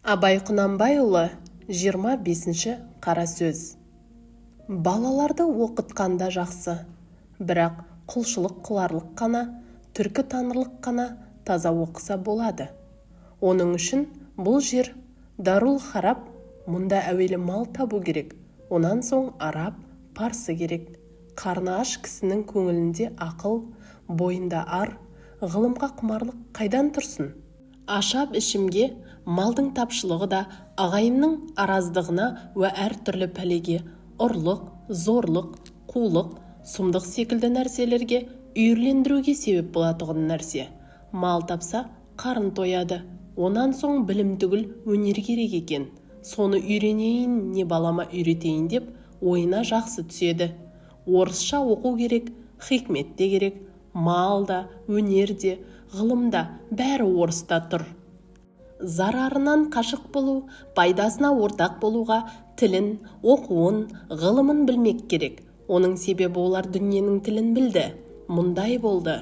Абай Құнанбайұлы 25-ші қара сөз. Балаларды оқытқанда жақсы, бірақ құлшылық қыларлық қана, түркі танырлық қана таза оқыса болады. Оның үшін бұл жер Дарул Харап, мұнда әуелі мал табу керек, онан соң араб, парсы керек. Қарны аш кісінің көңілінде ақыл, бойында ар, ғылымға құмарлық қайдан тұрсын? Ашап ішімге малдың тапшылығы да ағайынның араздығына уә әртүрлі пәлеге, ұрлық, зорлық, қулық, сұмдық секілді нәрселерге үйірлендіруге себеп болатұғын нәрсе. Мал тапса, қарын тояды. Онан соң білім түгіл өнер керек екен. Соны үйренейін, не балама үйретейін деп ойына жақсы түседі. Орысша оқу керек, хикмет те керек. Мал да, өнер де, ғылым да бәрі орыста тұр. Зарарынан қашық болу, пайдасына ортақ болуға тілін, оқуын, ғылымын білмек керек. Оның себебі олар дүниенің тілін білді. Мұндай болды.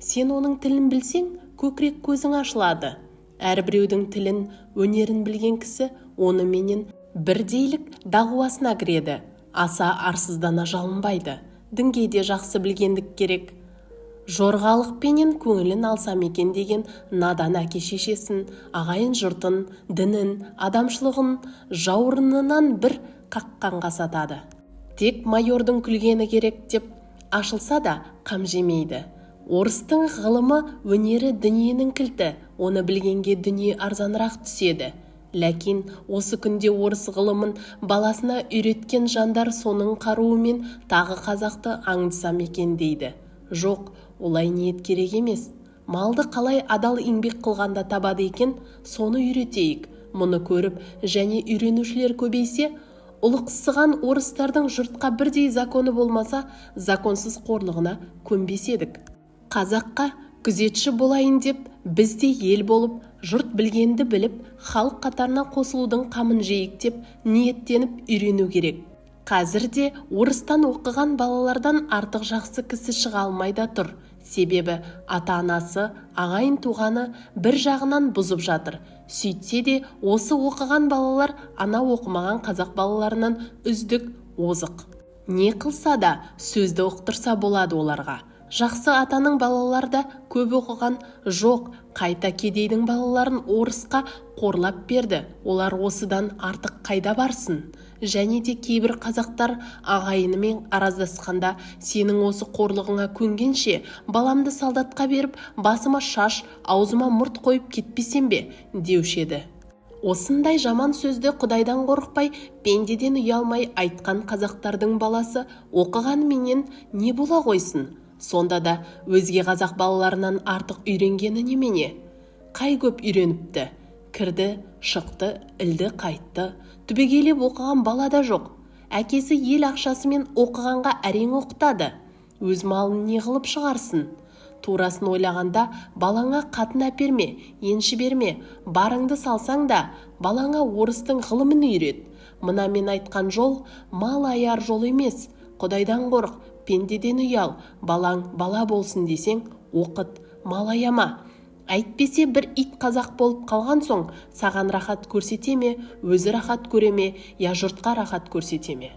Сен оның тілін білсең, көкірек көзің ашылады. Әрбіреудің тілін, өнерін білген кісі оны менен бірдейлік дағуасына кіреді. Аса арсыздана жалынбайды. Дінге де жақсы білгендік керек. Жорғалықпенен көңілін алсам екен деген надан әке шешесін, ағайын жұртын, дінін, адамшылығын жауырынынан бір қаққанға сатады. Тек майордың күлгені керек деп ашылса да қам жемейді. Орыстың ғылымы, өнері дүниенің кілті, оны білгенге дүние арзанырақ түседі. Ләкин осы күнде орыс ғылымын баласына үйреткен жандар соның қаруымен тағы қазақты аңдысам екен дейді. Жоқ, олай ниет керек емес. Малды қалай адал еңбек қылғанда табады екен, соны үйретейік. Мұны көріп және үйренушілер көбейсе, ұлықсыған орыстардың жұртқа бірдей законы болмаса, законсыз қорлығына көнбес едік. Қазаққа күзетші болайын деп, бізде ел болып, жұрт білгенді біліп, халық қатарына қосылудың қамын жейік деп ниеттеніп үйрену керек. Қазірде орыстан оқыған балалардан артық жақсы кісі шыға алмайда тұр. Себебі ата-анасы, ағайын туғаны бір жағынан бұзып жатыр. Сөйтсе де осы оқыған балалар ана оқымаған қазақ балаларынан үздік, озық. Не қылса да сөзді ұқтырса болады оларға. Жақсы атаның балалар да көп оқыған жоқ, қайта кедейдің балаларын орысқа қорлап берді. Олар осыдан артық қайда барсын? Және де кейбір қазақтар ағайынымен араздасқанда сенің осы қорлығыңа көнгенше баламды солдатқа беріп, басыма шаш, аузыма мұрт қойып кетпесем бе, деуші еді. Осындай жаман сөзді Құдайдан қорықпай, пендеден ұялмай айтқан қазақтардың баласы оқығанменен не бола қойсын? Сонда да өзге қазақ балаларынан артық үйренгені немене? Қай көп үйреніпті? Кірді, шықты, ілді, қайтты. Түбегейлеп оқыған бала да жоқ. Әкесі ел ақшасымен оқығанға әрең оқытады. Өз малын не қылып шығарсын? Турасын ойлағанда балаңа қатын әперме, енші берме. Барыңды салсаң да балаңа орыстың ғылымын үйрет. Мына мен айтқан жол мал аяр жол емес. Құдайдан қорық, пендеден ұял, балаң бала болсын десең, оқыт, мал аяма. Әйтпесе бір ит қазақ болып қалған соң, саған рахат көрсете ме, өзі рахат көре ме, я жұртқа рахат көрсете ме?